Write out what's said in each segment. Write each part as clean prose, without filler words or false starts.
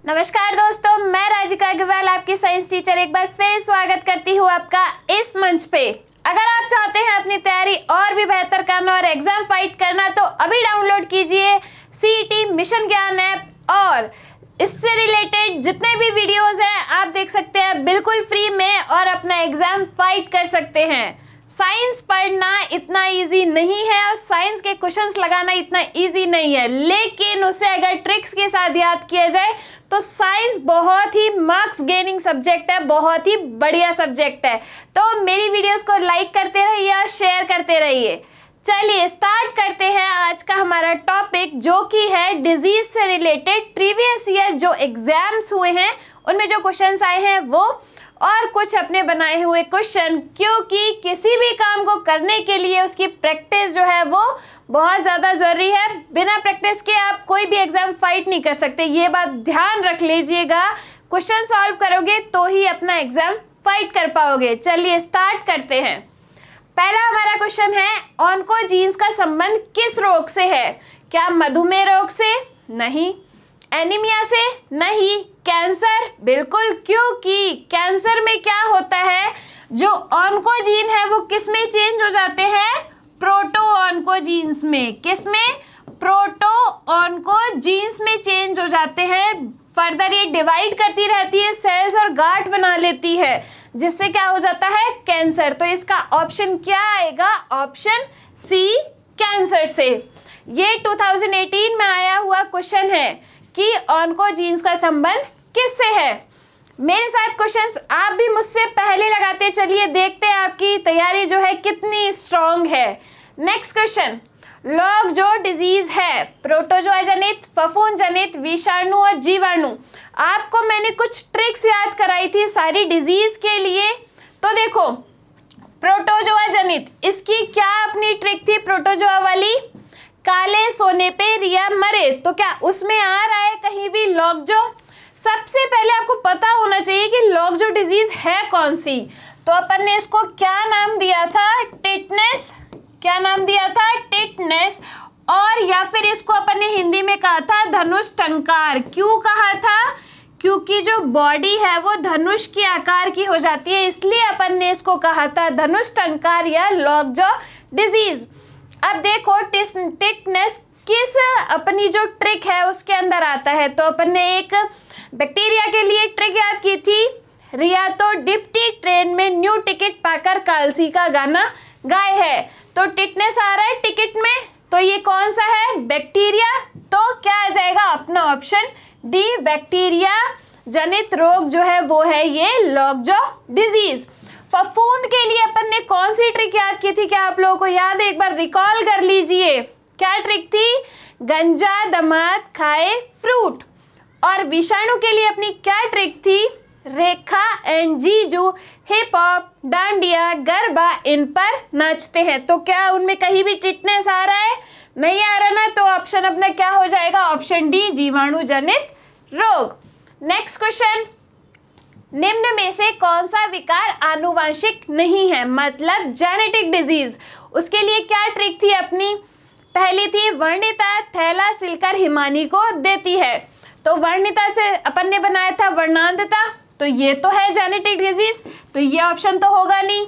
नमस्कार दोस्तों, मैं राजिका अग्रवाल आपकी साइंस टीचर एक बार फिर स्वागत करती हूँ आपका इस मंच पे। अगर आप चाहते हैं अपनी तैयारी और भी बेहतर करना और एग्जाम फाइट करना तो अभी डाउनलोड कीजिए सीईटी मिशन ज्ञान ऐप और इससे रिलेटेड जितने भी वीडियोस हैं आप देख सकते हैं बिल्कुल फ्री में और अपना एग्जाम फाइट कर सकते हैं। साइंस पढ़ना इतना इजी नहीं है और साइंस के क्वेश्चंस लगाना इतना इजी नहीं है, लेकिन उसे अगर ट्रिक्स के साथ याद किया जाए तो साइंस बहुत ही मार्क्स गेनिंग सब्जेक्ट है, बहुत ही बढ़िया सब्जेक्ट है। तो मेरी वीडियोस को लाइक करते रहिए और शेयर करते रहिए। चलिए स्टार्ट करते हैं आज का हमारा टॉपिक, जो कि है डिजीज से रिलेटेड प्रीवियस ईयर जो एग्जाम्स हुए हैं उनमें जो क्वेश्चंस आए हैं वो, और कुछ अपने बनाए हुए क्वेश्चन, क्योंकि किसी भी काम को करने के लिए उसकी प्रैक्टिस जो है वो बहुत ज़्यादा ज़रूरी है। बिना प्रैक्टिस के आप कोई भी एग्जाम फाइट नहीं कर सकते, ये बात ध्यान रख लीजिएगा। क्वेश्चन सॉल्व करोगे तो ही अपना एग्जाम फाइट कर पाओगे। चलिए स्टार्ट करते हैं। पहला हमारा क्वेश्चन है, ऑन्कोजीन्स का संबंध किस रोग से है? क्या मधुमेह रोग से? नहीं। एनीमिया से? नहीं। कैंसर? बिल्कुल, क्योंकि कैंसर में क्या होता है, जो ऑन्कोजीन है वो किस में चेंज हो जाते हैं? प्रोटो ऑन्कोजीन्स में। किस में? प्रोटो ऑन्कोजीन्स में चेंज हो जाते हैं। फर्दर ये डिवाइड करती रहती है सेल्स और गांठ बना लेती है, जिससे क्या हो जाता है? कैंसर। तो इसका ऑप्शन क्या आएगा? ऑप्शन सी, कैंसर से। ये 2018 में आया हुआ क्वेश्चन है कि ऑन्कोजीन्स का संबंध किससे है। मेरे साथ क्वेश्चंस आप भी मुझसे पहले लगाते चलिए, देखते हैं आपकी तैयारी जो है कितनी स्ट्रांग है। नेक्स्ट क्वेश्चन, लॉकजो डिजीज है प्रोटोजोआ जनित, फफूंद जनित, विषाणु और जीवाणु। आपको मैंने कुछ ट्रिक्स याद कराई थी सारी डिजीज के लिए। तो देखो, प्रोटोजोआ जनित, इसकी क्या अपनी ट्रिक थी प्रोटोजोआ वाली? काले सोने पे रिया मरे, तो क्या उसमें आ रहा है कहीं भी लॉकजो? सबसे पहले आपको पता होना चाहिए कि लॉकजो डिजीज है कौन सी। तो अपन ने इसको क्या नाम दिया था? टिटनेस। क्या नाम दिया था? टिटनेस। और या फिर इसको अपन ने हिंदी में कहा था धनुष टंकार। क्यों कहा था? क्योंकि जो बॉडी है वो धनुष के आकार की हो जाती है, इसलिए अपन ने इसको कहा था धनुष टंकार या लॉकजो डिजीज। अब देखो, टिटनेस किस अपनी जो ट्रिक है उसके अंदर आता है। तो अपन ने एक बैक्टीरिया के लिए ट्रिक याद की थी, रिया तो डिप्टी ट्रेन में न्यू टिकट पाकर कालसी का गाना गाए है। तो टिटनेस आ रहा है टिकट में, तो ये कौन सा है? बैक्टीरिया। तो क्या आ जाएगा अपना ऑप्शन डी, बैक्टीरिया जनित रोग जो है वो है ये लॉकजो डिजीज। फफूंद के लिए अपन ने कौन सी ट्रिक याद की थी? क्या आप लोगों को याद है? एक बार रिकॉल कर लीजिए। क्या ट्रिक थी? गंजा दमाद खाए फ्रूट। और विषाणु के लिए अपनी क्या ट्रिक थी? रेखा एंड जीजू हिप हॉप, डांडिया, गरबा इन पर नाचते हैं। तो क्या उनमें कहीं भी टिटनेस आ रहा है? नहीं आ रहा ना, तो ऑप्शन अपना क्या हो जाएगा? ऑप्शन डी, जीवाणु जनित रोग। नेक्स्ट क्वेश्चन, निम्न में से कौन सा विकार आनुवांशिक नहीं है, मतलब जेनेटिक डिजीज? उसके लिए क्या ट्रिक थी अपनी? पहली थी वर्णिता थैला सिलकर हिमानी को देती है। तो वर्णिता से अपन ने बनाया था वर्णांधता, तो ये तो है जेनेटिक डिजीज, तो ये ऑप्शन तो होगा नहीं।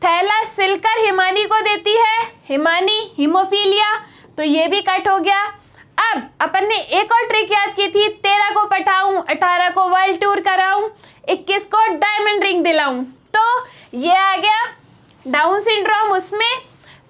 थैला सिलकर हिमानी को देती है, हिमानी हीमोफीलिया, तो ये भी कट हो गया। अब अपन ने एक और ट्रिक याद की थी, 13 को पटाऊं, 18 को वर्ल्ड टूर कराऊं, 21 को डायमंड रिंग दिलाऊं। तो ये आ गया डाउन सिंड्रोम उसमें,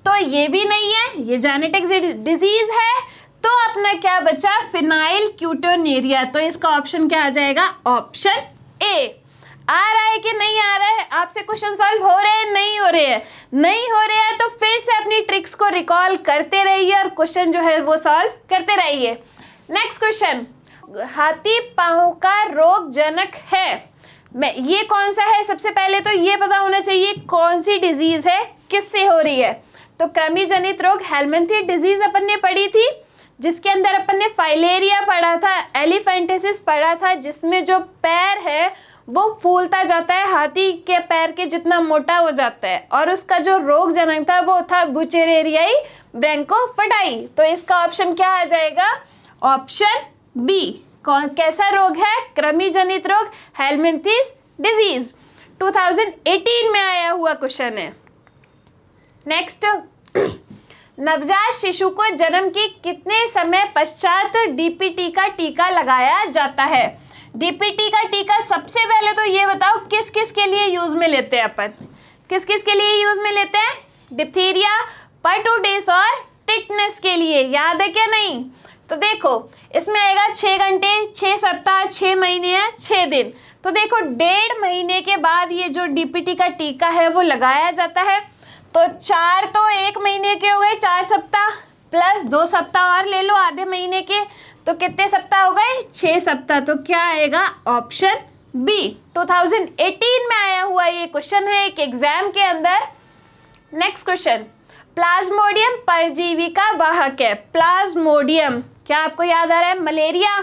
तो ये भी नहीं है, ये जेनेटिक डिजीज है। तो अपना क्या बचा? फिनाइल क्यूटोनेरिया। तो इसका ऑप्शन क्या आ जाएगा? Option A. आ रहा है कि नहीं आ रहा है? आपसे क्वेश्चन सॉल्व हो रहे हैं? नहीं हो रहे हैं? नहीं हो रहे हैं तो फिर से अपनी ट्रिक्स को रिकॉल करते रहिए और क्वेश्चन जो है वो सॉल्व करते रहिए। नेक्स्ट क्वेश्चन, हाथी पांव का रोग जनक है, ये कौन सा है? सबसे पहले तो ये पता होना चाहिए कौन सी डिजीज है, किससे हो रही है। तो कृमि जनित रोग हेलमिंथी डिजीज अपन ने पढ़ी थी, जिसके अंदर अपन ने फाइलेरिया पढ़ा था, एलिफेंटिसिस पढ़ा था, जिसमें जो पैर है वो फूलता जाता है, हाथी के पैर के जितना मोटा हो जाता है, और उसका जो रोग जनक था वो था बुचेरेरियाई ब्रैंकोफटाई। तो इसका ऑप्शन क्या आ जाएगा? Option B. कैसा रोग है? कृमि जनित रोग, हेलमिंथिस डिजीज। 2018 में आया हुआ क्वेश्चन है। नेक्स्ट, नवजात शिशु को जन्म के कितने समय पश्चात डीपीटी का टीका लगाया जाता है? डीपीटी का टीका सबसे पहले तो ये बताओ किस किस के लिए यूज में लेते हैं अपन? किस किस के लिए यूज में लेते हैं? डिप्थीरिया, परटूसिस और टिटनेस के लिए। याद है क्या? नहीं तो देखो इसमें आएगा 6 घंटे, 6 सप्ताह, 6 महीने या 6 दिन। तो देखो 1.5 महीने के बाद ये जो डीपीटी का टीका है वो लगाया जाता है। तो 4 तो 1 महीने के हो गए, 4 सप्ताह प्लस 2 सप्ताह और ले लो आधे महीने के, तो कितने सप्ताह हो गए? 6 सप्ताह। तो क्या आएगा? Option B. 2018 में आया हुआ ये क्वेश्चन है एक एग्जाम के अंदर। नेक्स्ट क्वेश्चन, प्लाज्मोडियम परजीवी का वाहक है। प्लाज्मोडियम क्या आपको याद आ रहा है? मलेरिया,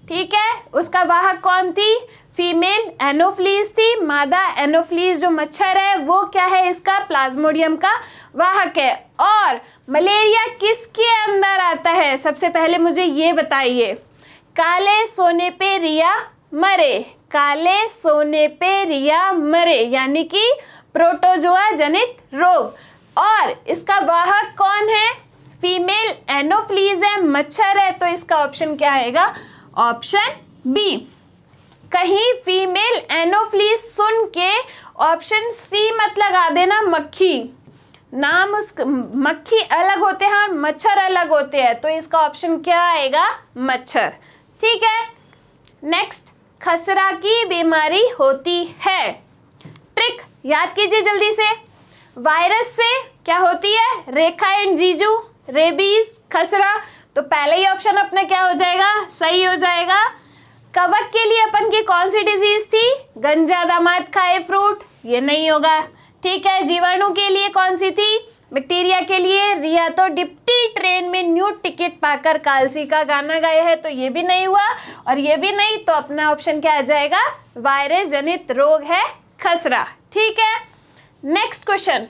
ठीक है। उसका वाहक कौन थी? फीमेल एनोफ्लीज थी। मादा एनोफ्लीज जो मच्छर है वो क्या है? इसका प्लाज्मोडियम का वाहक है। और मलेरिया किसके अंदर आता है? सबसे पहले मुझे ये बताइए। काले सोने पे रिया मरे, काले सोने पे रिया मरे यानी कि प्रोटोजोआ जनित रोग। और इसका वाहक कौन है? फीमेल एनोफ्लीज है, मच्छर है। तो इसका ऑप्शन क्या आएगा? Option B. कहीं फीमेल एनोफ्लीज सुन के ऑप्शन सी मत लगा देना, मक्खी नाम उस मक्खी अलग होते हैं और मच्छर अलग होते हैं। तो इसका ऑप्शन क्या आएगा? मच्छर, ठीक है। नेक्स्ट, खसरा की बीमारी होती है। ट्रिक याद कीजिए जल्दी से। वायरस से क्या होती है? रेखा एंड जीजू, रेबीज, खसरा। तो पहले ही ऑप्शन अपना क्या हो जाएगा? सही हो जाएगा। कवक के लिए अपन की कौन सी डिजीज थी? गंजा दामाद खाए फ्रूट, ये नहीं होगा, ठीक है। जीवाणु के लिए कौन सी थी? बैक्टीरिया के लिए रिया तो डिप्टी ट्रेन में न्यू टिकट पाकर कालसी का गाना गाया है, तो ये भी नहीं हुआ और ये भी नहीं। तो अपना ऑप्शन क्या आ जाएगा? वायरस जनित रोग है खसरा, ठीक है। नेक्स्ट क्वेश्चन,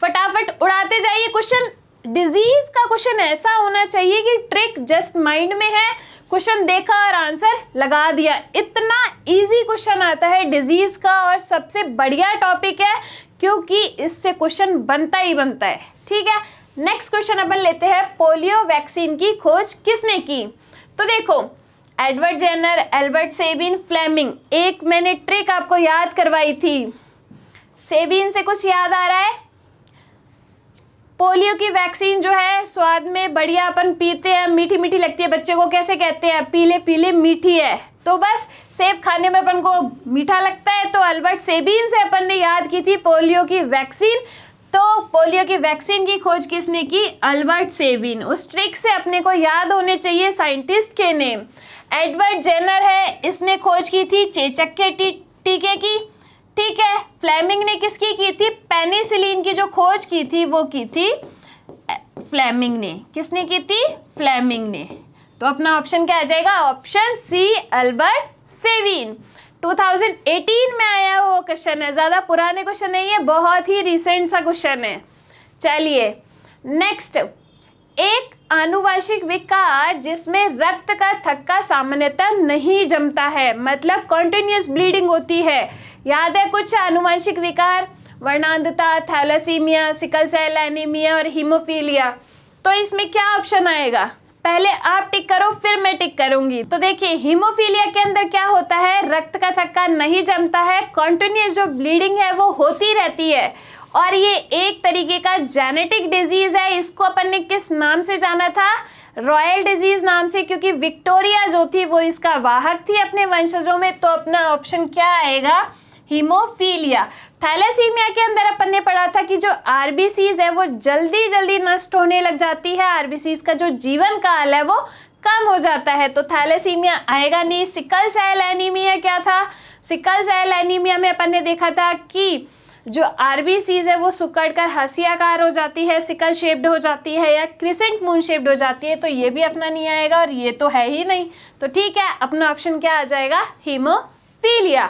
फटाफट उड़ाते जाइए क्वेश्चन। डिजीज का क्वेश्चन ऐसा होना चाहिए कि ट्रिक जस्ट माइंड में है, क्वेश्चन देखा और आंसर लगा दिया। इतना इजी क्वेश्चन आता है डिजीज का और सबसे बढ़िया टॉपिक है क्योंकि इससे क्वेश्चन बनता ही बनता है, ठीक है। नेक्स्ट क्वेश्चन अपन लेते हैं, पोलियो वैक्सीन की खोज किसने की? तो देखो Edward Jenner, Albert Sabin, Fleming. एक मैंने ट्रिक आपको याद करवाई थी, सेबिन से कुछ याद आ रहा है? पोलियो की वैक्सीन जो है स्वाद में बढ़िया, अपन पीते हैं, मीठी मीठी लगती है, बच्चे को कैसे कहते हैं? पीले पीले मीठी है। तो बस सेब खाने में अपन को मीठा लगता है, तो अल्बर्ट सेबिन से अपन ने याद की थी पोलियो की वैक्सीन। तो पोलियो की वैक्सीन की खोज किसने की? Albert Sabin. उस ट्रिक से अपने को याद होने चाहिए साइंटिस्ट के नेम। एडवर्ड जेनर है, इसने खोज की थी चेचक के टीके की, ठीक है। फ्लेमिंग ने किसकी की थी? पेनिसिलिन की जो खोज की थी वो की थी फ्लेमिंग ने। किसने की थी? फ्लेमिंग ने। तो अपना ऑप्शन क्या आ जाएगा? Option C, Albert Sabin. 2018 में आया हुआ क्वेश्चन है, ज्यादा पुराने क्वेश्चन नहीं है, बहुत ही रिसेंट सा क्वेश्चन है। चलिए नेक्स्ट, एक आनुवंशिक विकार जिसमें रक्त का थक्का सामान्यतः नहीं जमता है, मतलब कॉन्टिन्यूस ब्लीडिंग होती है। याद है कुछ आनुवंशिक विकार? वर्णांधता, थैलेसीमिया, सिकल सेल एनीमिया और हीमोफीलिया। तो इसमें क्या ऑप्शन आएगा? पहले आप टिक करो फिर मैं टिक करूंगी। तो देखिए हीमोफीलिया के अंदर क्या होता है? रक्त का थक्का नहीं जमता है, कॉन्टिन्यूस जो ब्लीडिंग है वो होती रहती है और ये एक तरीके का जेनेटिक डिजीज है। इसको अपन ने किस नाम से जाना था? रॉयल डिजीज नाम से, क्योंकि विक्टोरिया जो थी वो इसका वाहक थी अपने वंशजों में। तो अपना ऑप्शन क्या आएगा? हीमोफीलिया। थैलेसीमिया के अंदर अपन ने पढ़ा था कि जो आरबीसीज है वो जल्दी जल्दी नष्ट होने लग जाती है, आरबीसीज का जो जीवन काल है वो कम हो जाता है, तो थैलेसीमिया आएगा नहीं। सिकल सेल एनीमिया क्या था? सिकल सेल एनीमिया में अपन ने देखा था कि जो आरबीसीज है वो सिकुड़ कर हंसियाकार हो जाती है, सिकल शेप्ड हो जाती है या क्रिसेंट मून शेप्ड हो जाती है, तो ये भी अपना नहीं आएगा और ये तो है ही नहीं। तो ठीक है, अपना ऑप्शन क्या आ जाएगा? हीमोफीलिया।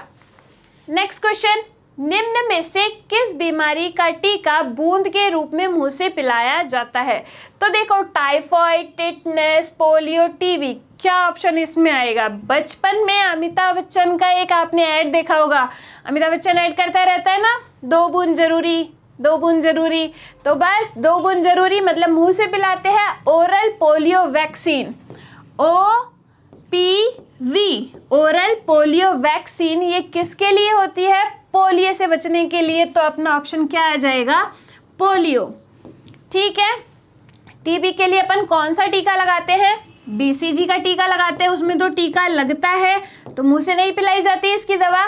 नेक्स्ट क्वेश्चन, निम्न में से किस बीमारी का टीका बूंद के रूप में मुंह से पिलाया जाता है? तो देखो, टाइफाइड, टिटनेस, पोलियो, टीबी, क्या ऑप्शन इसमें आएगा? बचपन में अमिताभ बच्चन का एक आपने ऐड देखा होगा, अमिताभ बच्चन ऐड करता रहता है ना, 2 बूंद जरूरी, 2 बूंद जरूरी। तो बस 2 बूंद जरूरी मतलब मुंह से पिलाते हैं oral polio vaccine, OPV, oral polio vaccine. ये किसके लिए होती है? पोलियो से बचने के लिए। तो अपना ऑप्शन क्या आ जाएगा? पोलियो। ठीक है। टीबी के लिए अपन कौन सा टीका लगाते हैं? BCG का टीका लगाते हैं, उसमें तो टीका लगता है, तो मुंह से नहीं पिलाई जाती इसकी दवा।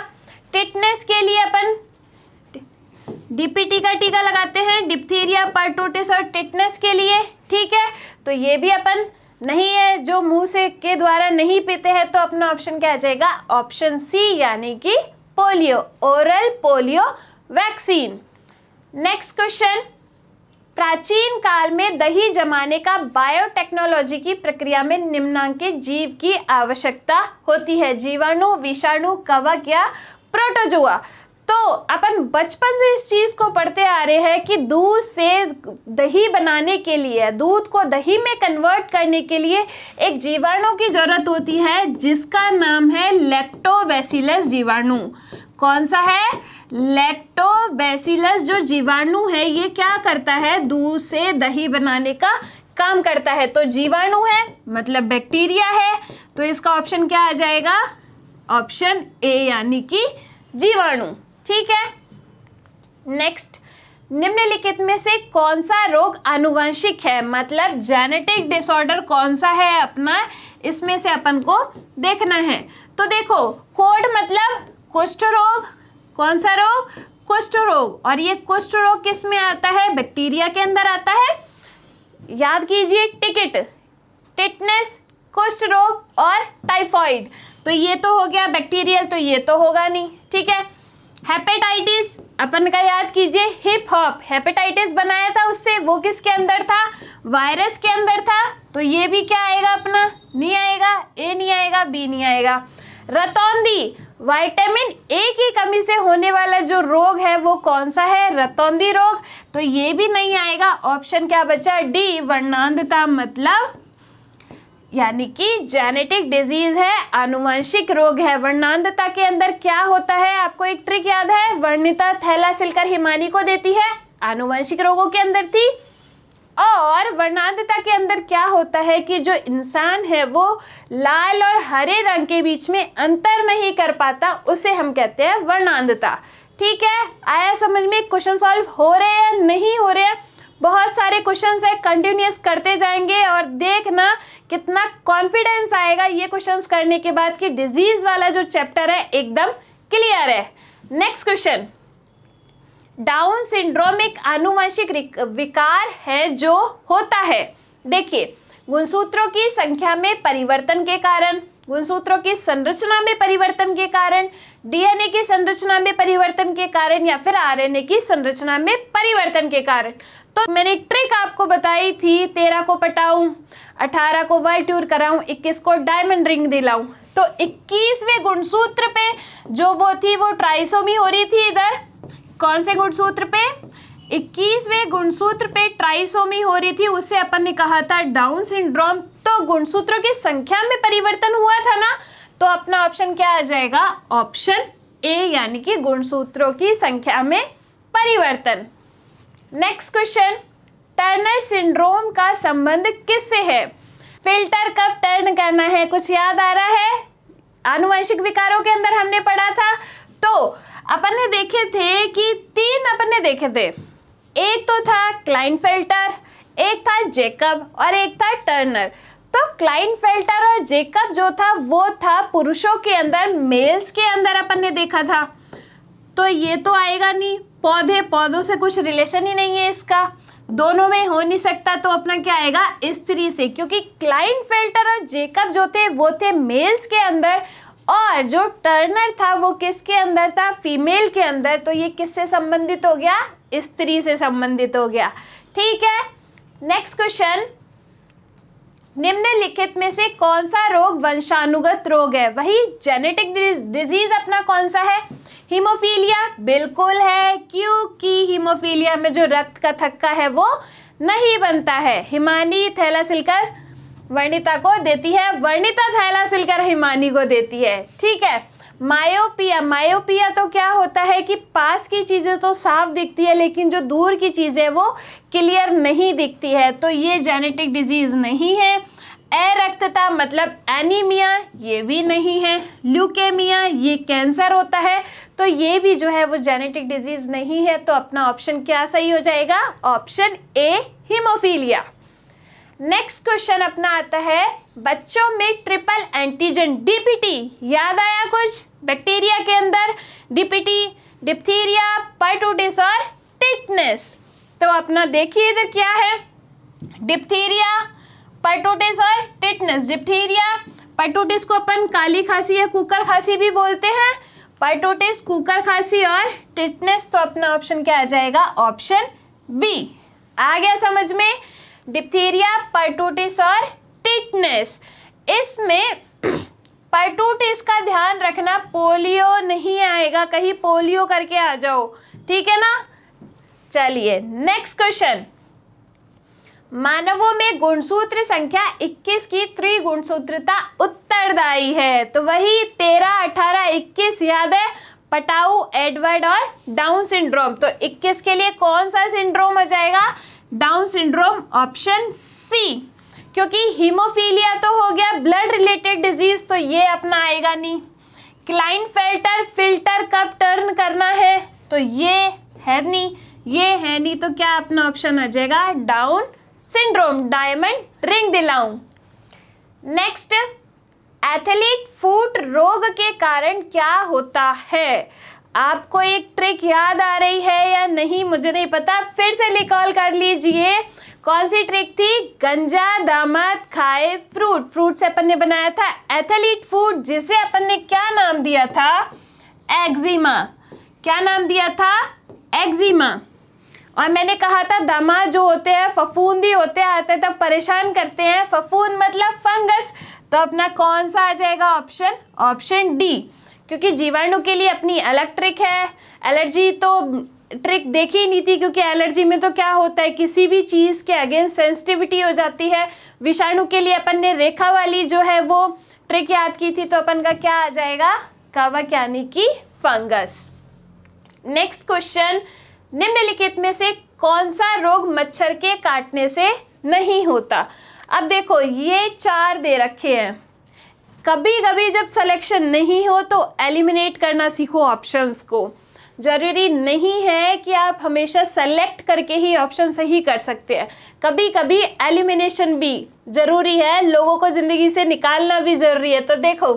टिटनेस के लिए अपन DPT का टीका लगाते हैं, डिप्थीरिया, परटूटिस और टिटनेस के लिए। ठीक है, तो ये भी अपन नहीं है, जो मुंह से के द्वारा नहीं पीते हैं। तो अपना ऑप्शन क्या आ जाएगा? ऑप्शन सी, यानी कि polio, oral polio vaccine. Next question, प्राचीन काल में दही जमाने का बायोटेक्नोलॉजी की प्रक्रिया में निम्नांकित जीव की आवश्यकता होती है? जीवाणु, विषाणु, कवक या प्रोटोजोआ? तो अपन बचपन से इस चीज को पढ़ते आ रहे हैं कि दूध से दही बनाने के लिए, दूध को दही में कन्वर्ट करने के लिए एक जीवाणु की जरूरत होती है, जिसका नाम है लैक्टोबैसिलस जीवाणु। कौन सा है? लैक्टोबैसिलस जो जीवाणु है, ये क्या करता है? दूध से दही बनाने का काम करता है। तो जीवाणु है मतलब बैक्टीरिया है, तो इसका ऑप्शन क्या आ जाएगा? ऑप्शन ए, यानी कि जीवाणु। ठीक है। नेक्स्ट, निम्नलिखित में से कौन सा रोग आनुवंशिक है? मतलब जेनेटिक डिसऑर्डर कौन सा है अपना, इसमें से अपन को देखना है। तो देखो, कोड मतलब कुष्ठ रोग। कौन सा रोग? कुष्ठ रोग। और ये कुष्ठ रोग किस में आता है? बैक्टीरिया के अंदर आता है। याद कीजिए, टिकट, टिटनेस, कुष्ठ रोग और टाइफाइड। तो ये तो हो गया बैक्टीरियल, तो ये तो होगा नहीं। ठीक है। हेपेटाइटिस अपन का याद कीजिए, हिप हॉप, हेपेटाइटिस बनाया था उससे, वो किसके अंदर था? वायरस के अंदर था। तो ये भी क्या आएगा अपना? नहीं आएगा, ए नहीं आएगा, बी नहीं आएगा। रतौंधी, विटामिन ए की कमी से होने वाला जो रोग है वो कौन सा है? रतौंधी रोग। तो ये भी नहीं आएगा। ऑप्शन क्या बचा? डी, वर्णांधता, मतलब यानी कि जेनेटिक डिजीज है, आनुवंशिक रोग है। वर्णांधता के अंदर क्या होता है? आपको एक ट्रिक याद है, वर्णिता थैला सिलकर हिमानी को देती है, आनुवंशिक रोगों के अंदर थी। और वर्णांधता के अंदर क्या होता है कि जो इंसान है वो लाल और हरे रंग के बीच में अंतर नहीं कर पाता, उसे हम कहते हैं वर्णांधता। ठीक है, आया समझ में? क्वेश्चन सॉल्व हो रहे हैं, नहीं हो रहे हैं? बहुत सारे क्वेश्चंस है, कंटिन्यूअस करते जाएंगे और देखना कितना कॉन्फिडेंस आएगा ये क्वेश्चंस करने के बाद कि डिजीज वाला जो चैप्टर है एकदम क्लियर है। नेक्स्ट क्वेश्चन, डाउन सिंड्रोम एक आनुवंशिक विकार है जो होता है, देखिए, गुणसूत्रों की संख्या में परिवर्तन के कारण, गुणसूत्रों की संरचना में परिवर्तन के कारण, डीएनए की संरचना में परिवर्तन के कारण, या फिर आरएनए की संरचना में परिवर्तन के कारण। तो मैंने ट्रिक आपको बताई थी, 13 को पटाऊं, 18 को वर्ल्ड टूर कराऊं, 21 को डायमंड रिंग दिलाऊं। तो 21वें गुणसूत्र पे जो वो थी वो ट्राइसोमी हो रही थी। इधर कौन से गुणसूत्र पे? 21वें गुणसूत्र पे ट्राइसोमी हो रही थी, उससे अपन ने कहा था डाउन सिंड्रोम। तो गुणसूत्रों की संख्या में परिवर्तन हुआ था ना, तो अपना ऑप्शन क्या आ जाएगा? ऑप्शन ए, यानी कि गुणसूत्रों की संख्या में परिवर्तन। नेक्स्ट क्वेश्चन, टर्नर सिंड्रोम का संबंध किससे है? फिल्टर कब टर्न करना है, कुछ याद आ रहा है? आनुवंशिक विकारों के अंदर हमने पढ़ा था। तो अपन ने देखे थे कि 3 अपन ने देखे थे, एक तो था क्लाइनफेल्टर, एक था जेकब और एक था टर्नर। तो क्लाइनफेल्टर और जेकब जो था वो था पुरुषों के अंदर, मेल्स के अंदर अपन ने देखा था। तो ये तो आएगा नहीं, पौधों से कुछ रिलेशन ही नहीं है इसका, दोनों में हो नहीं सकता। तो अपना क्या आएगा? स्त्री से, क्योंकि क्लाइनफेल्टर और जेकब जो थे वो थे मेल्स के अंदर, और जो टर्नर था वो किसके अंदर था? फीमेल के अंदर। तो ये किससे संबंधित हो गया? स्त्री से संबंधित हो गया। ठीक है। नेक्स्ट क्वेश्चन, निम्नलिखित में से कौन सा रोग वंशानुगत रोग है? वही जेनेटिक डिजीज अपना कौन सा है? हीमोफीलिया बिल्कुल है, क्योंकि हीमोफीलिया में जो रक्त का थक्का है वो नहीं बनता है। हिमानी थैलासिलकर वर्णिता को देती है, वर्णिता थैलासिलकर हिमानी को देती है। ठीक है। मायोपिया, मायोपिया तो क्या होता है कि पास की चीज़ें तो साफ दिखती है लेकिन जो दूर की चीज़ें वो क्लियर नहीं दिखती है, तो ये जेनेटिक डिजीज़ नहीं है। अरक्तता मतलब एनीमिया, ये भी नहीं है। ल्यूकेमिया, ये कैंसर होता है, तो ये भी जो है वो जेनेटिक डिजीज़ नहीं है। तो अपना ऑप्शन क्या सही हो जाएगा? Option A haemophilia. Next question अपना आता है, बच्चों में ट्रिपल एंटीजन डीपीटी, याद आया कुछ बैक्टीरिया के अंदर? डीपीटी, डिप्थीरिया, परटूटिस और टिटनेस। तो अपना देखिए इधर क्या है, डिप्थीरिया, परटूटिस और टिटनेस। डिप्थीरिया, परटूटिस को अपन काली खांसी या कुकर खांसी भी बोलते हैं, परटूटिस कुकर खांसी और टिटनेस। तो अपना ऑप्शन क्या आ जाएगा? Option B. आ गया समझ में? डिप्थीरिया, परटूटिस और टिटनेस। इसमें परटूटिस का ध्यान रखना, पोलियो नहीं आएगा, कहीं पोलियो करके आ जाओ, ठीक है ना। चलिए नेक्स्ट क्वेश्चन, मानवों में गुणसूत्र संख्या 21 की त्रिगुणसूत्रता उत्तरदायी है। तो वही 13, 18, 21 याद है, पटाऊ, एडवर्ड और डाउन सिंड्रोम। तो 21 के लिए कौन सा सिंड्रोम हो जाएगा? Down syndrome, option C. क्योंकि हीमोफीलिया तो हो गया ब्लड रिलेटेड डिजीज, तो ये अपना आएगा नहीं। क्लाइनफेल्टर फिल्टर कब टर्न करना है? तो ये है नहीं, ये है नहीं, तो क्या अपना ऑप्शन आ जाएगा? डाउन सिंड्रोम, डायमंड रिंग दिलाऊं। नेक्स्ट, एथलीट फुट रोग के कारण क्या होता है? आपको एक ट्रिक याद आ रही है या नहीं मुझे नहीं पता, फिर से रिकॉल कर लीजिए। कौन सी ट्रिक थी? गंजा दामाद खाए फ्रूट। फ्रूट से अपन ने बनाया था एथलीट फूड, जिसे अपन ने क्या नाम दिया था? एक्जिमा। क्या नाम दिया था? एक्जिमा। और मैंने कहा था दामाद जो होते हैं फफूंदी होते आते तब परेशान करते हैं, फफूंद मतलब फंगस। तो अपना कौन सा आ जाएगा ऑप्शन? ऑप्शन डी, क्योंकि जीवाणु के लिए अपनी अलग ट्रिक है। एलर्जी तो ट्रिक देखी ही नहीं थी, क्योंकि एलर्जी में तो क्या होता है किसी भी चीज़ के अगेंस्ट सेंसिटिविटी हो जाती है। विषाणु के लिए अपन ने रेखा वाली जो है वो ट्रिक याद की थी, तो अपन का क्या आ जाएगा? कवक यानी कि फंगस। नेक्स्ट क्वेश्चन, निम्नलिखित में से कौन सा रोग मच्छर के काटने से नहीं होता? अब देखो ये 4 दे रखे हैं, कभी कभी जब सिलेक्शन नहीं हो तो एलिमिनेट करना सीखो ऑप्शंस को। जरूरी नहीं है कि आप हमेशा सेलेक्ट करके ही ऑप्शन सही कर सकते हैं, कभी कभी एलिमिनेशन भी ज़रूरी है, लोगों को ज़िंदगी से निकालना भी ज़रूरी है। तो देखो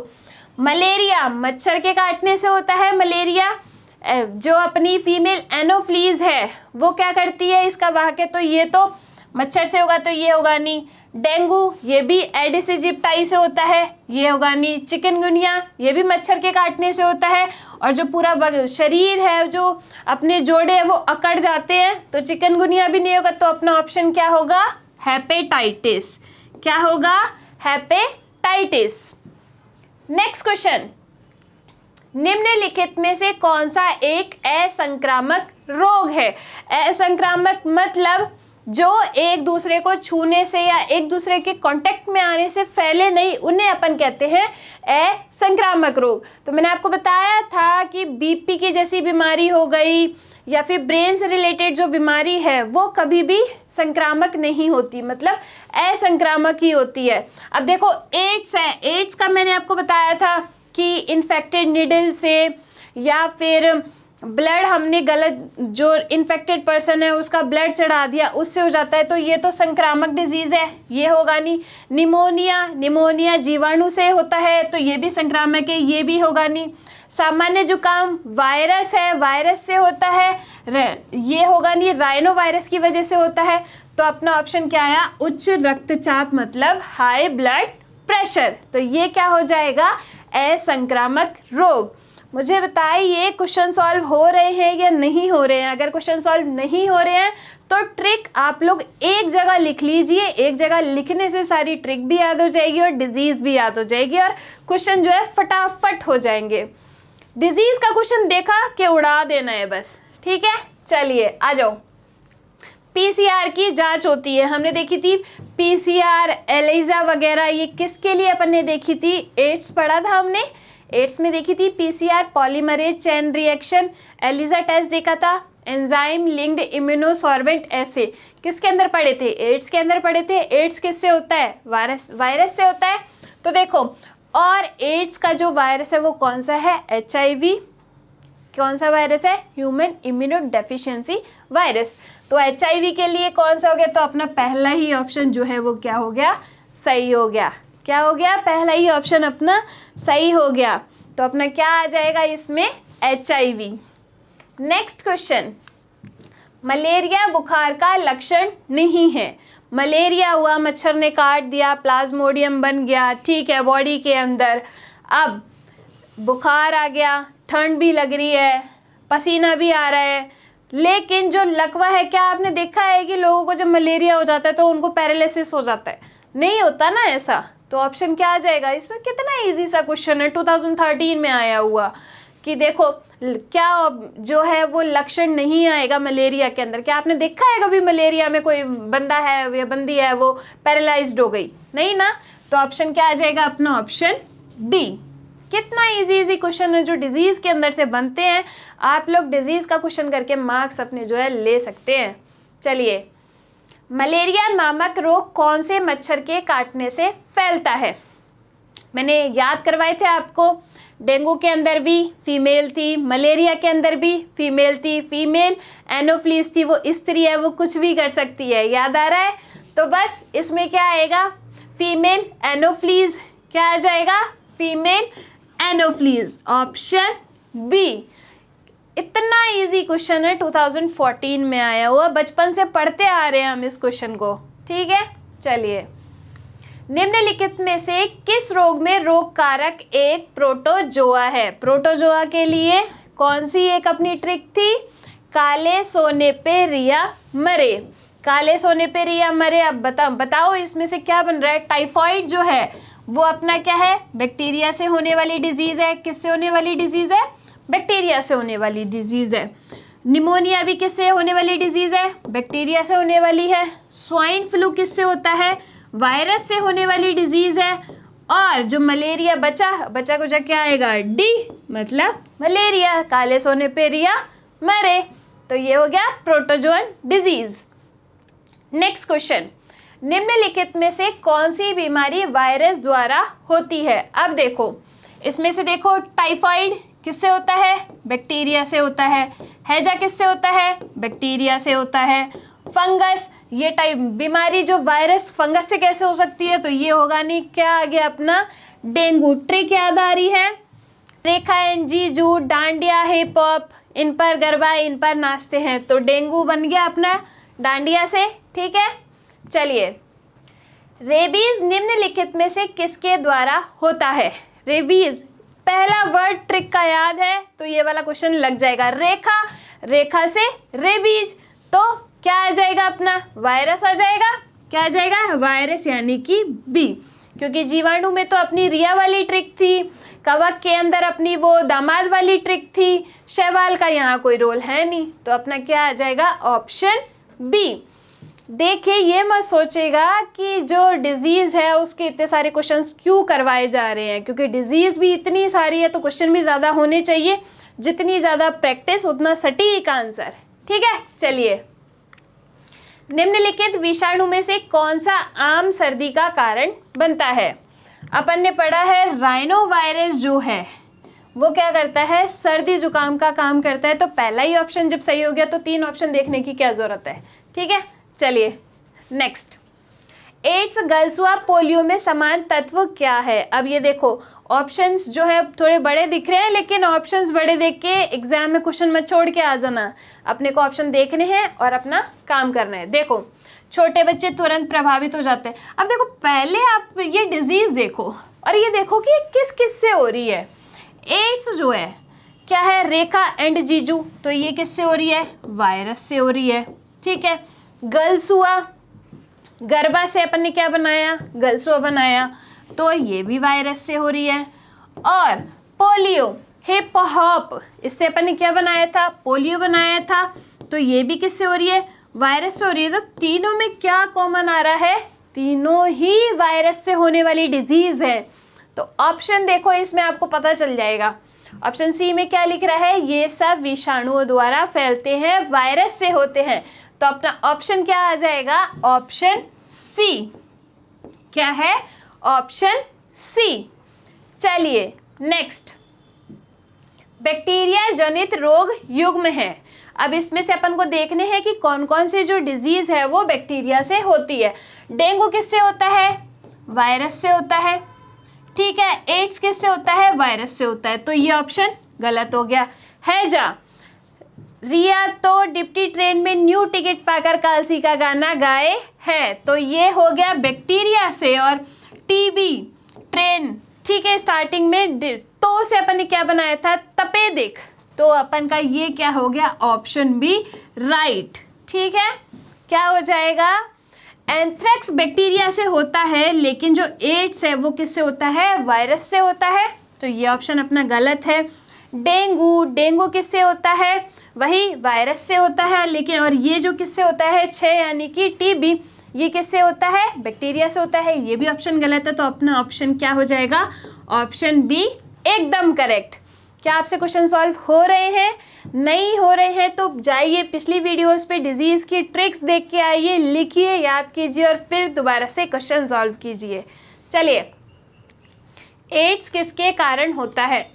मलेरिया मच्छर के काटने से होता है। मलेरिया जो अपनी फीमेल एनोफ्लीज है वो क्या करती है इसका वाहक, तो ये तो मच्छर से होगा, तो ये होगा नहीं। डेंगू ये भी एडिस इजिप्टाई से होता है, ये होगा नहीं। चिकनगुनिया ये भी मच्छर के काटने से होता है, और जो पूरा शरीर है जो अपने जोड़े है वो अकड़ जाते हैं, तो चिकनगुनिया भी नहीं होगा। तो अपना ऑप्शन क्या होगा? हेपेटाइटिस। क्या होगा? हेपेटाइटिस। नेक्स्ट क्वेश्चन, निम्नलिखित में से कौन सा एक असंक्रामक रोग है? असंक्रामक मतलब जो एक दूसरे को छूने से या एक दूसरे के कांटेक्ट में आने से फैले नहीं, उन्हें अपन कहते हैं असंक्रामक रोग। तो मैंने आपको बताया था कि बीपी की जैसी बीमारी हो गई या फिर ब्रेन से रिलेटेड जो बीमारी है वो कभी भी संक्रामक नहीं होती, मतलब असंक्रामक ही होती है। अब देखो एड्स है, एड्स का मैंने आपको बताया था कि इन्फेक्टेड निडल से या फिर ब्लड हमने गलत, जो इन्फेक्टेड पर्सन है उसका ब्लड चढ़ा दिया, उससे हो जाता है, तो ये तो संक्रामक डिजीज़ है, ये होगा नहीं। निमोनिया, निमोनिया जीवाणु से होता है, तो ये भी संक्रामक है, ये भी होगा नहीं। सामान्य जुकाम वायरस है, वायरस से होता है, ये होगा नहीं, राइनो वायरस की वजह से होता है। तो अपना ऑप्शन क्या आया? उच्च रक्तचाप मतलब हाई ब्लड प्रेशर। तो ये क्या हो जाएगा? असंक्रामक रोग। मुझे बताइए क्वेश्चन सॉल्व हो रहे हैं या नहीं हो रहे हैं? अगर क्वेश्चन सॉल्व नहीं हो रहे हैं तो ट्रिक आप लोग एक जगह लिख लीजिए, एक जगह लिखने से सारी ट्रिक भी याद हो जाएगी और डिजीज भी याद हो जाएगी और क्वेश्चन जो है फटाफट हो जाएंगे। डिजीज का क्वेश्चन देखा कि उड़ा देना है बस, ठीक है। चलिए आ जाओ। पीसीआर की जांच होती है, हमने देखी थी पीसीआर, एलिजा वगैरह, ये किसके लिए अपन ने देखी थी? एड्स पढ़ा था हमने, एड्स में देखी थी PCR, polymerase chain reaction. ELISA test देखा था, एंजाइम लिंक्ड इम्यूनोसॉर्बेंट ऐसे। किसके अंदर पढ़े थे? एड्स के अंदर पढ़े थे। एड्स किससे होता है? वायरस से होता है। तो देखो, और एड्स का जो वायरस है वो कौन सा है? HIV। कौन सा वायरस है? Human immunodeficiency virus. तो HIV के लिए कौन सा हो गया? तो अपना पहला ही ऑप्शन जो है वो क्या हो गया? सही हो गया। क्या हो गया? पहला ही ऑप्शन अपना सही हो गया। तो अपना क्या आ जाएगा इसमें? HIV। नेक्स्ट क्वेश्चन, मलेरिया बुखार का लक्षण नहीं है। मलेरिया हुआ, मच्छर ने काट दिया, प्लाज्मोडियम बन गया, ठीक है, बॉडी के अंदर। अब बुखार आ गया, ठंड भी लग रही है, पसीना भी आ रहा है, लेकिन जो लकवा है, क्या आपने देखा है कि लोगों को जब मलेरिया हो जाता है तो उनको पैरालिसिस हो जाता है? नहीं होता ना ऐसा। तो ऑप्शन क्या आ जाएगा इसमें? कितना इजी सा क्वेश्चन है, 2013 में आया हुआ कि देखो क्या जो है वो लक्षण नहीं आएगा मलेरिया के अंदर। क्या आपने देखा है कभी मलेरिया में कोई बंदा है या बंदी है वो पैरालाइज्ड हो गई? नहीं ना। तो ऑप्शन क्या आ जाएगा अपना? Option D. कितना इजी क्वेश्चन है जो डिजीज के अंदर से बनते हैं। आप लोग डिजीज का क्वेश्चन करके मार्क्स अपने जो है ले सकते हैं। चलिए, मलेरिया नामक रोग कौन से मच्छर के काटने से फैलता है? मैंने याद करवाए थे आपको, डेंगू के अंदर भी फीमेल थी, मलेरिया के अंदर भी फीमेल थी। फीमेल एनोफ्लीज थी, वो स्त्री है, वो कुछ भी कर सकती है। याद आ रहा है? तो बस इसमें क्या आएगा? Female Anopheles. क्या आ जाएगा? Female Anopheles, option B. इतना इजी क्वेश्चन है, 2014 में आया हुआ, बचपन से पढ़ते आ रहे हैं हम इस क्वेश्चन को, ठीक है। चलिए, निम्नलिखित में से किस रोग में रोग कारक एक प्रोटोजोआ है? प्रोटोजोआ के लिए कौन सी एक अपनी ट्रिक थी? काले सोने पे रिया मरे। काले सोने पे रिया मरे। अब बताओ इसमें से क्या बन रहा है? टाइफाइड जो है वो अपना क्या है? बैक्टीरिया से होने वाली डिजीज है। किससे होने वाली डिजीज है? बैक्टीरिया से होने वाली डिजीज है। निमोनिया भी किससे होने वाली डिजीज है? बैक्टीरिया से होने वाली है। स्वाइन फ्लू किससे होता है? वायरस से होने वाली डिजीज है। और जो मलेरिया बचा कुछ क्या आएगा? डी, मतलब मलेरिया। काले सोने पे रिया मरे। तो ये हो गया प्रोटोजोअन डिजीज। नेक्स्ट क्वेश्चन, निम्नलिखित में से कौन सी बीमारी वायरस द्वारा होती है? अब देखो, इसमें से देखो, टाइफाइड किससे होता है? बैक्टीरिया से होता है। हैजा किससे होता है? बैक्टीरिया से होता है। फंगस, ये टाइप बीमारी जो वायरस फंगस से कैसे हो सकती है? तो ये होगा नहीं। क्या आ गया अपना? डेंगू। ट्रिक याद आ रही है? रेखा एंड जीजू, डांडिया, हिप हॉप, इन पर गरबा, इन पर नाचते हैं। तो डेंगू बन गया अपना डांडिया से, ठीक है। चलिए, रेबीज निम्नलिखित में से किसके द्वारा होता है? रेबीज, पहला वर्ड ट्रिक का याद है तो ये वाला क्वेश्चन लग जाएगा। रेखा से रेबीज, तो क्या आ जाएगा अपना? वायरस आ जाएगा। क्या आ जाएगा? वायरस, यानी कि बी। क्योंकि जीवाणु में तो अपनी रिया वाली ट्रिक थी, कवक के अंदर अपनी वो दामाद वाली ट्रिक थी, शैवाल का यहाँ कोई रोल है नहीं। तो अपना क्या आ जाएगा? Option B. देखिए, ये मत सोचेगा कि जो डिजीज है उसके इतने सारे क्वेश्चंस क्यों करवाए जा रहे हैं, क्योंकि डिजीज भी इतनी सारी है तो क्वेश्चन भी ज़्यादा होने चाहिए। जितनी ज़्यादा प्रैक्टिस उतना सटीक आंसर, ठीक है। चलिए, निम्नलिखित विषाणु में से कौन सा आम सर्दी का कारण बनता है? अपन ने पढ़ा है राइनो वायरस जो है वो क्या करता है? सर्दी जुकाम का काम करता है। तो पहला ही ऑप्शन जब सही हो गया तो 3 ऑप्शन देखने की क्या जरूरत है, ठीक है। चलिए नेक्स्ट, एड्स, गलसुआ, पोलियो में समान तत्व क्या है? अब ये देखो, ऑप्शंस जो है थोड़े बड़े दिख रहे हैं, लेकिन ऑप्शंस बड़े देख के एग्जाम में क्वेश्चन मत छोड़ के आ जाना। अपने को ऑप्शन देखने हैं और अपना काम करना है। देखो, छोटे बच्चे तुरंत प्रभावित हो जाते हैं। अब देखो, पहले आप ये डिजीज देखो और ये देखो कि किस किस से हो रही है। एड्स जो है क्या है? रेखा एंड जीजू, तो ये किससे हो रही है? वायरस से हो रही है, ठीक है। गर्ल्स हुआ, गर्भा से अपन ने क्या बनाया, गलसुआ बनाया, तो ये भी वायरस से हो रही है। और पोलियो, हिप हॉप, इससे अपन ने क्या बनाया था, पोलियो बनाया था, तो ये भी किससे हो रही है, वायरस से हो रही है। तो तीनों में क्या कॉमन आ रहा है, तीनों ही वायरस से होने वाली डिजीज है। तो ऑप्शन देखो, इसमें आपको पता चल जाएगा। ऑप्शन सी में क्या लिख रहा है, ये सब विषाणुओं द्वारा फैलते हैं, वायरस से होते हैं। तो अपना ऑप्शन क्या आ जाएगा, ऑप्शन सी। क्या है, ऑप्शन सी। चलिए नेक्स्ट, बैक्टीरिया जनित रोग युग्म है। अब इसमें से अपन को देखने हैं कि कौन कौन से जो डिजीज है वो बैक्टीरिया से होती है। डेंगू किससे होता है, वायरस से होता है, ठीक है। एड्स किससे होता है, वायरस से होता है, तो ये ऑप्शन गलत हो गया। हैजा, रिया तो डिप्टी ट्रेन में न्यू टिकट पाकर कालसी का गाना गाए है, तो ये हो गया बैक्टीरिया से। और टीबी, ट्रेन, ठीक है, स्टार्टिंग में तो से अपन ने क्या बनाया था, तपेदिक, तो अपन का ये क्या हो गया, ऑप्शन बी राइट, ठीक है। क्या हो जाएगा, एंथ्रेक्स बैक्टीरिया से होता है, लेकिन जो एड्स है वो किससे होता है, वायरस से होता है, तो ये ऑप्शन अपना गलत है। डेंगू, डेंगू किससे होता है, वही वायरस से होता है, लेकिन और ये जो किससे होता है 6 यानी कि टीबी, ये किससे होता है, बैक्टीरिया से होता है, ये भी ऑप्शन गलत है। तो अपना ऑप्शन क्या हो जाएगा, ऑप्शन बी एकदम करेक्ट। क्या आपसे क्वेश्चन सॉल्व हो रहे हैं, नहीं हो रहे हैं तो जाइए पिछली वीडियोस पे डिजीज की ट्रिक्स देख के आइए, लिखिए, याद कीजिए और फिर दोबारा से क्वेश्चन सॉल्व कीजिए। चलिए, एड्स किसके कारण होता है,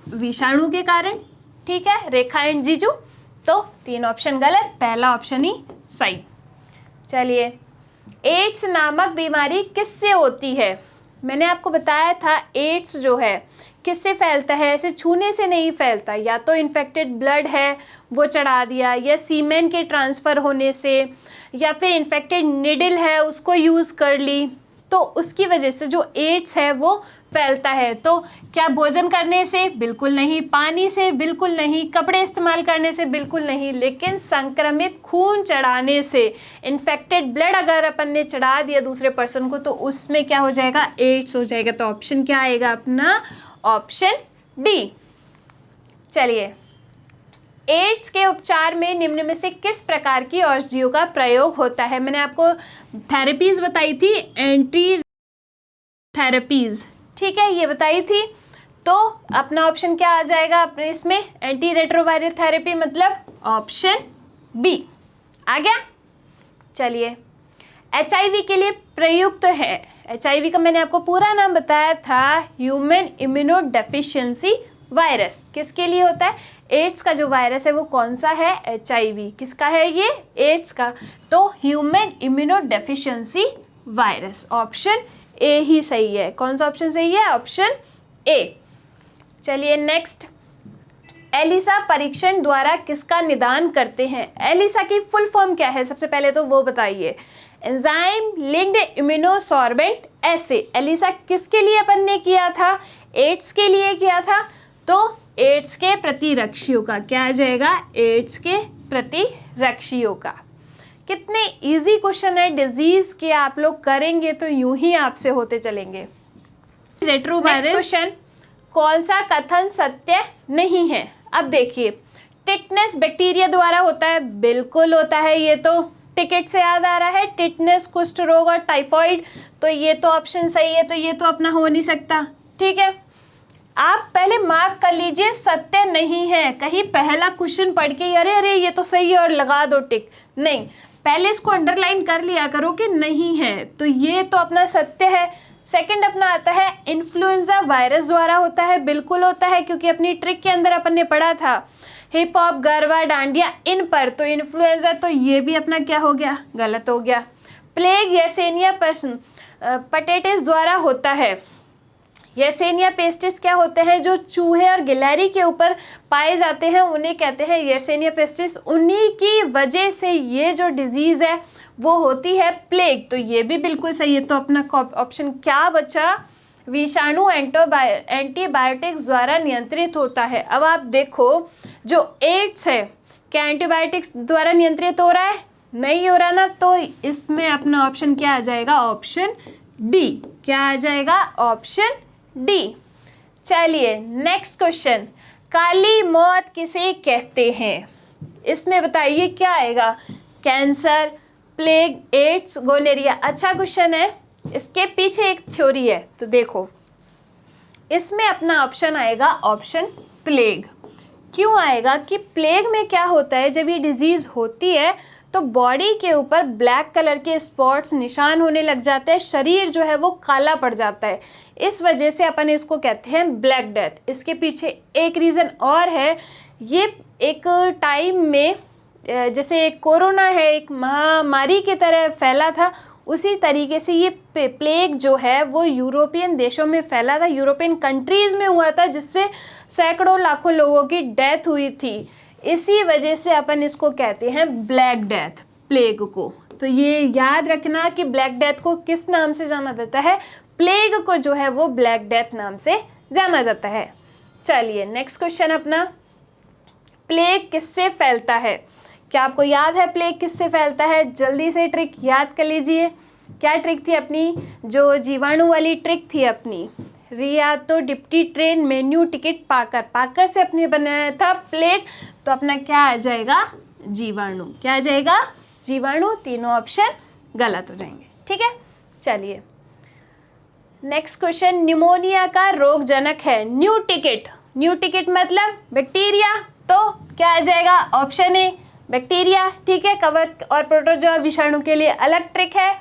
विषाणु के कारण, ठीक है, रेखा एंड जीजू, तो 3 ऑप्शन गलत, पहला ऑप्शन ही सही। चलिए, एड्स नामक बीमारी किससे होती है, मैंने आपको बताया था एड्स जो है किससे फैलता है, ऐसे छूने से नहीं फैलता, या तो इन्फेक्टेड ब्लड है वो चढ़ा दिया, या सीमेन के ट्रांसफ़र होने से, या फिर इन्फेक्टेड निडल है उसको यूज़ कर ली, तो उसकी वजह से जो एड्स है वो फैलता है। तो क्या भोजन करने से, बिल्कुल नहीं, पानी से बिल्कुल नहीं, कपड़े इस्तेमाल करने से बिल्कुल नहीं, लेकिन संक्रमित खून चढ़ाने से, इन्फेक्टेड ब्लड अगर अपन ने चढ़ा दिया दूसरे पर्सन को, तो उसमें क्या हो जाएगा, एड्स हो जाएगा। तो ऑप्शन क्या आएगा अपना, ऑप्शन डी। चलिए, एड्स के उपचार में निम्न में से किस प्रकार की औषधियों का प्रयोग होता है, मैंने आपको थेरेपीज बताई थी, एंटी थेरेपीज, ठीक है, ये बताई थी। तो अपना ऑप्शन क्या आ जाएगा अपने इसमें, एंटी रेट्रोवायरल थेरेपी, मतलब ऑप्शन बी आ गया। चलिए, HIV के लिए प्रयुक्त है, HIV का मैंने आपको पूरा नाम बताया था, ह्यूमन इम्यूनो डेफिशिएंसी वायरस। किसके लिए होता है, एड्स का जो वायरस है वो कौन सा है, HIV, किसका है ये, एड्स का, तो human immunodeficiency virus, option A ही सही है। कौन सा ऑप्शन सही है, ऑप्शन ए। चलिए नेक्स्ट, एलिसा परीक्षण द्वारा किसका निदान करते हैं, एलिसा की फुल फॉर्म क्या है, सबसे पहले तो वो बताइए। एंजाइम लिंक्ड इम्यूनोसॉर्बेंट एसे, एलिसा किसके लिए अपन ने किया था, एड्स के लिए किया था, तो एड्स के प्रतिरक्षियों का, क्या आ जाएगा, एड्स के प्रतिरक्षियों का। कितने इजी क्वेश्चन है डिजीज के, आप लोग करेंगे तो यूं ही आपसे होते चलेंगे। रेट्रोवायरल क्वेश्चन, कौन सा कथन सत्य नहीं है, अब देखिए, टिटनेस बैक्टीरिया द्वारा होता है, बिल्कुल होता है, ये तो टिकट से याद आ रहा है, टिटनेस, कुष्ठ रोग और टाइफॉइड, तो ये तो ऑप्शन सही है, तो ये तो अपना हो नहीं सकता, ठीक है। आप पहले मार्क कर लीजिए सत्य नहीं है, कहीं पहला क्वेश्चन पढ़ के अरे अरे ये तो सही है और लगा दो टिक, नहीं, पहले इसको अंडरलाइन कर लिया करो कि नहीं है, तो ये तो अपना सत्य है। सेकंड अपना आता है इन्फ्लुएंजा वायरस द्वारा होता है, बिल्कुल होता है, क्योंकि अपनी ट्रिक के अंदर अपन ने पढ़ा था हिप हॉप, गरबा, डांडिया, इन पर, तो इन्फ्लुएंजा, तो ये भी अपना क्या हो गया, गलत हो गया। प्लेग yersinia पेस्टिस द्वारा होता है, yersinia पेस्टिस क्या होते हैं, जो चूहे और गिलहरी के ऊपर पाए जाते हैं उन्हें कहते हैं yersinia पेस्टिस, उन्हीं की वजह से ये जो डिजीज है वो होती है प्लेग, तो ये भी बिल्कुल सही है। तो अपना ऑप्शन क्या बचा, विषाणु एंटीबायोटिक्स द्वारा नियंत्रित होता है। अब आप देखो, जो एड्स है क्या एंटीबायोटिक्स द्वारा नियंत्रित हो रहा है, नहीं हो रहा ना, तो इसमें अपना ऑप्शन क्या आ जाएगा, ऑप्शन डी। क्या आ जाएगा, ऑप्शन डी। चलिए नेक्स्ट क्वेश्चन, काली मौत किसे कहते हैं? इसमें बताइए क्या आएगा, कैंसर, प्लेग, एड्स, गोनेरिया। अच्छा क्वेश्चन है, इसके पीछे एक थ्योरी है, तो देखो इसमें अपना ऑप्शन आएगा ऑप्शन प्लेग। क्यों आएगा कि प्लेग में क्या होता है, जब ये डिजीज़ होती है तो बॉडी के ऊपर ब्लैक कलर के स्पॉट्स, निशान होने लग जाते हैं, शरीर जो है वो काला पड़ जाता है। इस वजह से अपन इसको कहते हैं ब्लैक डेथ। इसके पीछे एक रीज़न और है, ये एक टाइम में जैसे कोरोना है एक महामारी की तरह फैला था, उसी तरीके से ये प्लेग जो है वो यूरोपियन देशों में फैला था, यूरोपियन कंट्रीज़ में हुआ था, जिससे सैकड़ों लाखों लोगों की डेथ हुई थी। इसी वजह से अपन इसको कहते हैं ब्लैक डेथ, प्लेग को। तो ये याद रखना कि ब्लैक डेथ को किस नाम से जाना जाता है, प्लेग को जो है वो ब्लैक डेथ नाम से जाना जाता है। चलिए नेक्स्ट क्वेश्चन अपना, प्लेग किससे फैलता है? क्या आपको याद है प्लेग किससे फैलता है? जल्दी से ट्रिक याद कर लीजिए। क्या ट्रिक थी अपनी, जो जीवाणु वाली ट्रिक थी अपनी, रिया तो डिप्टी ट्रेन मेन्यू टिकट पाकर, पाकर से अपने बनाया था प्लेग, तो अपना क्या आ जाएगा, जीवाणु। क्या आ जाएगा, जीवाणु। तीनों ऑप्शन गलत हो जाएंगे, ठीक है। चलिए नेक्स्ट क्वेश्चन, निमोनिया का रोगजनक है न्यू टिकट। न्यू टिकट मतलब बैक्टीरिया, तो क्या आ जाएगा, ऑप्शन ए बैक्टीरिया, ठीक है। कवक और प्रोटोजोआ विषाणु के लिए अलग ट्रिक है।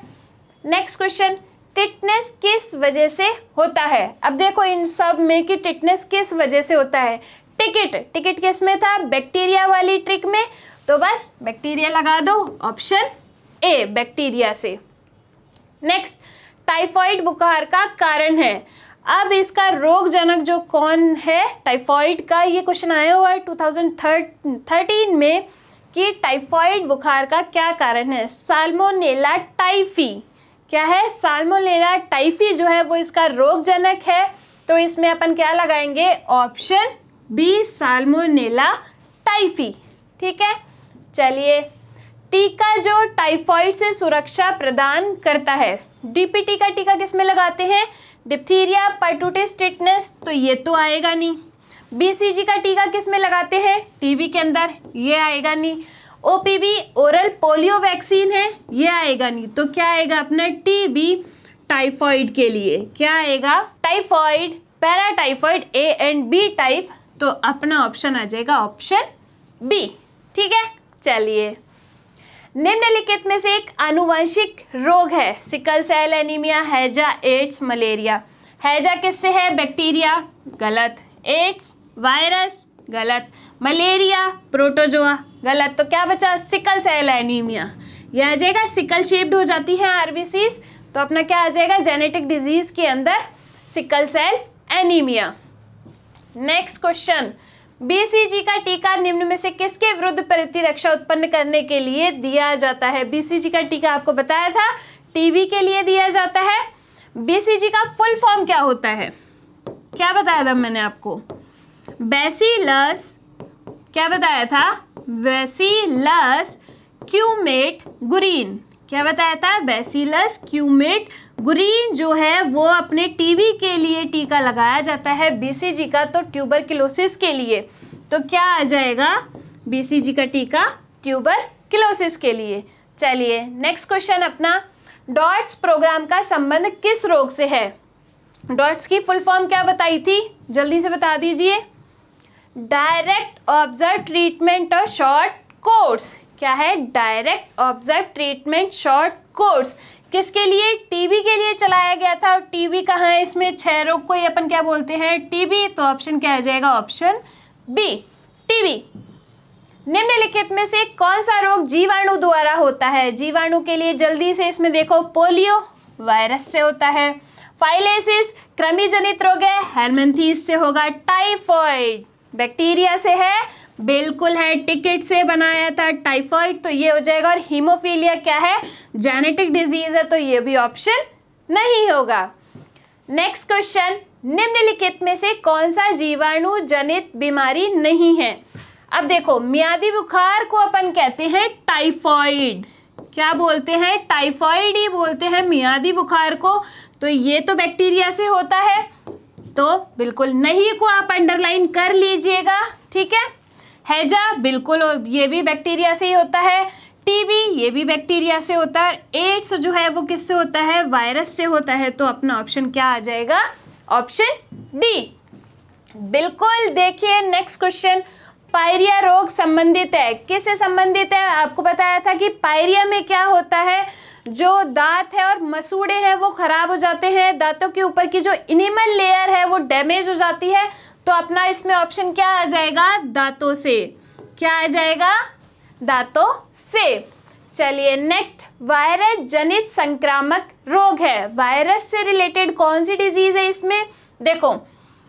नेक्स्ट क्वेश्चन, टिटनेस किस वजह से होता है? अब देखो इन सब में कि टिटनेस किस वजह से होता है। टिकट किस में था, बैक्टीरिया वाली ट्रिक में, तो बस बैक्टीरिया लगा दो, ऑप्शन ए बैक्टीरिया से। नेक्स्ट, टाइफाइड बुखार का कारण है। अब इसका रोगजनक जो कौन है टाइफाइड का, ये क्वेश्चन आया हुआ है 2013 में कि टाइफाइड बुखार का क्या कारण है, साल्मोनेला टाइफी। क्या है, साल्मोनेला टाइफी जो है वो इसका रोगजनक है, तो इसमें अपन क्या लगाएंगे, ऑप्शन बी साल्मोनेला टाइफी, ठीक है। चलिए, टीका जो टाइफाइड से सुरक्षा प्रदान करता है, डीपीटी का टीका किस में लगाते हैं, डिप्थीरिया, परटूटिस, टिटनेस, तो ये तो आएगा नहीं। बीसीजी का टीका किस में लगाते हैं, टीबी के अंदर, ये आएगा नहीं। ओपीवी ओरल पोलियो वैक्सीन है, ये आएगा नहीं। तो क्या आएगा अपना टीबी टाइफाइड के लिए, क्या आएगा, typhoid, paratyphoid A and B type, तो अपना ऑप्शन आ जाएगा ऑप्शन बी, ठीक है। चलिए, निम्नलिखित में से एक आनुवंशिक रोग है, सिकल सेल एनीमिया, हैजा, एड्स, मलेरिया। हैजा किससे है, बैक्टीरिया, गलत। एड्स वायरस, गलत। मलेरिया प्रोटोजोआ, गलत। तो क्या बचा, सिकल सेल एनीमिया। यह आ जाएगा, सिकल शेप्ड हो जाती है आरबीसीज, तो अपना क्या आ जाएगा, जेनेटिक डिजीज के अंदर sickle cell anaemia. Next question, BCG का टीका निम्न में से किसके विरुद्ध प्रतिरक्षा उत्पन्न करने के लिए दिया जाता है? बीसीजी का टीका आपको बताया था टीबी के लिए दिया जाता है। बीसीजी का फुल फॉर्म क्या होता है, क्या बताया था मैंने आपको, बैसिलस, क्या बताया था, बैसिलस क्यूमेट गुरीन। क्या बताया था, बैसिलस क्यूमेट गुरीन जो है वो अपने टीबी के लिए टीका लगाया जाता है। बीसीजी का तो ट्यूबरक्लोसिस के लिए, तो क्या आ जाएगा, बीसीजी का टीका ट्यूबरक्लोसिस के लिए। चलिए नेक्स्ट क्वेश्चन अपना, डॉट्स प्रोग्राम का संबंध किस रोग से है? डॉट्स की फुल फॉर्म क्या बताई थी, जल्दी से बता दीजिए। डायरेक्ट ऑब्जर्व ट्रीटमेंट और शॉर्ट कोर्स। क्या है, direct observe treatment short course, किसके लिए, टीबी के लिए चलाया गया था। और टीबी कहाँ है, इसमें 6 रोग को ही अपन क्या बोलते हैं, टीबी, तो ऑप्शन क्या आ जाएगा, ऑप्शन बी टीबी। निम्नलिखित में से कौन सा रोग जीवाणु द्वारा होता है? जीवाणु के लिए जल्दी से इसमें देखो, पोलियो वायरस से होता है, फाइलेसिस कृमि जनित रोग है, हेलमिंथेस से होगा, टाइफाइड बैक्टीरिया से है, बिल्कुल है, टिकट से बनाया था टाइफाइड, तो ये हो जाएगा। और हीमोफीलिया क्या है, जेनेटिक डिजीज है, तो ये भी ऑप्शन नहीं होगा। नेक्स्ट क्वेश्चन, निम्नलिखित में से कौन सा जीवाणु जनित बीमारी नहीं है? अब देखो, मियादी बुखार को अपन कहते हैं टाइफाइड, क्या बोलते हैं, टाइफाइड ही बोलते हैं मियादी बुखार को। तो ये तो बैक्टीरिया से होता है, तो बिल्कुल नहीं को आप अंडरलाइन कर लीजिएगा, ठीक है। हैजा बिल्कुल ये भी बैक्टीरिया से ही होता है। टीबी ये भी बैक्टीरिया से होता है। एड्स जो है वो किससे होता है, वायरस से होता है। तो अपना ऑप्शन क्या आ जाएगा, ऑप्शन डी। बिल्कुल देखिए नेक्स्ट क्वेश्चन, पायरिया रोग संबंधित है, किससे संबंधित है। आपको बताया था कि पायरिया में क्या होता है, जो दांत है और मसूड़े हैं वो खराब हो जाते हैं, दांतों के ऊपर की जो इनिमल लेयर है वो डैमेज हो जाती है। तो अपना इसमें ऑप्शन क्या आ जाएगा, दांतों से। क्या आ जाएगा, दांतों से। चलिए नेक्स्ट, वायरस जनित संक्रामक रोग है। वायरस से रिलेटेड कौन सी डिजीज है इसमें, देखो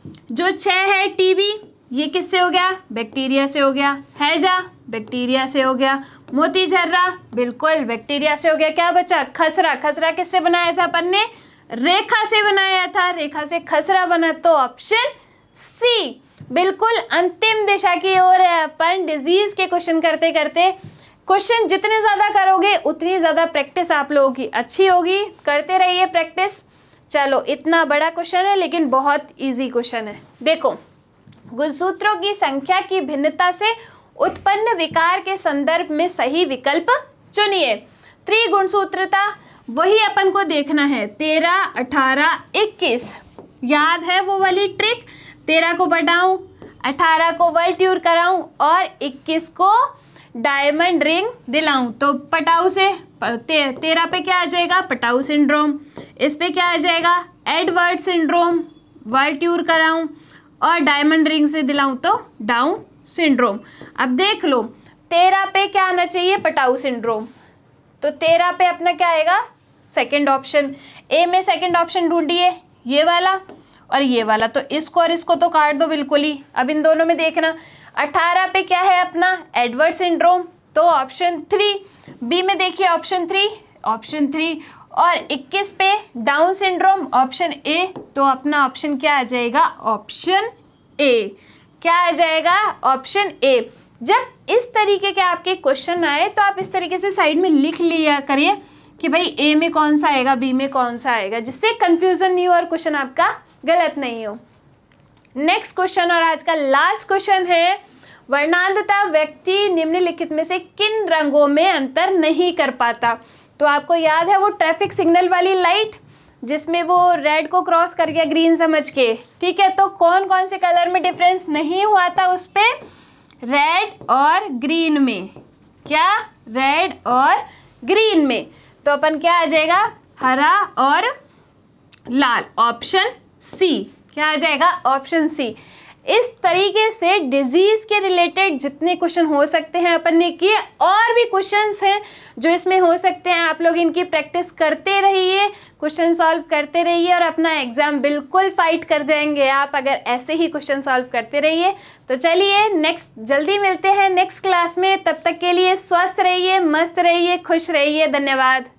जो 6 है, टीबी ये किससे हो गया, बैक्टीरिया से हो गया। हैजा बैक्टीरिया से हो गया। मोती झर्रा बिल्कुल बैक्टीरिया से हो गया। क्या बचा, खसरा। खसरा किससे बनाया था अपन ने, रेखा से बनाया था, रेखा से खसरा बना। तो ऑप्शन सी। बिल्कुल अंतिम दिशा की ओर है अपन डिजीज के क्वेश्चन करते करते। क्वेश्चन जितने ज़्यादा करोगे उतनी ज़्यादा प्रैक्टिस आप लोगों की अच्छी होगी, करते रहिए प्रैक्टिस। चलो इतना बड़ा क्वेश्चन है लेकिन बहुत इजी क्वेश्चन है। देखो, गुणसूत्रों की संख्या की भिन्नता से उत्पन्न विकार के संदर्भ में सही विकल्प चुनिए। त्रिगुणसूत्रता वही अपन को देखना है, 13, 18, 21। याद है वो वाली ट्रिक, 13 को बढ़ाऊं, 18 को वर्ल्ड टूर कराऊं और 21 को डायमंड रिंग दिलाऊं। तो पटाऊ से 13 पे क्या आ जाएगा, पटाऊ सिंड्रोम। इस पे क्या आ जाएगा, एडवर्ड सिंड्रोम। वर्ल्ड टूर कराऊं और डायमंड रिंग से दिलाऊं तो डाउन सिंड्रोम। अब देख लो 13 पे क्या आना चाहिए, पटाऊ सिंड्रोम। तो 13 पे अपना क्या आएगा, सेकंड ऑप्शन। ए में सेकंड ऑप्शन ढूंढिए, ये वाला और ये वाला। तो इसको और इसको तो काट दो बिल्कुल ही। अब इन दोनों में देखना, 18 पे क्या है अपना, एडवर्ड सिंड्रोम। तो ऑप्शन 3। बी में देखिए ऑप्शन 3, ऑप्शन 3। और 21 पे डाउन सिंड्रोम, ऑप्शन ए। तो अपना ऑप्शन क्या आ जाएगा, ऑप्शन ए। क्या आ जाएगा, ऑप्शन ए। जब इस तरीके के आपके क्वेश्चन आए तो आप इस तरीके से साइड में लिख लिया करिए कि भाई ए में कौन सा आएगा, बी में कौन सा आएगा, जिससे कंफ्यूजन नहीं हो और क्वेश्चन आपका गलत नहीं हो। नेक्स्ट क्वेश्चन और आज का लास्ट क्वेश्चन है, वर्णांधता व्यक्ति निम्नलिखित में से किन रंगों में अंतर नहीं कर पाता। तो आपको याद है वो ट्रैफिक सिग्नल वाली लाइट जिसमें वो रेड को क्रॉस कर गया ग्रीन समझ के, ठीक है। तो कौन कौन से कलर में डिफरेंस नहीं हुआ था उस पे, रेड और ग्रीन में। क्या, रेड और ग्रीन में। तो अपन क्या आ जाएगा, हरा और लाल, ऑप्शन सी। क्या आ जाएगा, ऑप्शन सी। इस तरीके से डिजीज के रिलेटेड जितने क्वेश्चन हो सकते हैं अपन ने किए, और भी क्वेश्चंस हैं जो इसमें हो सकते हैं। आप लोग इनकी प्रैक्टिस करते रहिए, क्वेश्चन सॉल्व करते रहिए और अपना एग्जाम बिल्कुल फाइट कर जाएंगे आप अगर ऐसे ही क्वेश्चन सॉल्व करते रहिए। तो चलिए नेक्स्ट जल्दी मिलते हैं नेक्स्ट क्लास में। तब तक के लिए स्वस्थ रहिए, मस्त रहिए, खुश रहिए। धन्यवाद।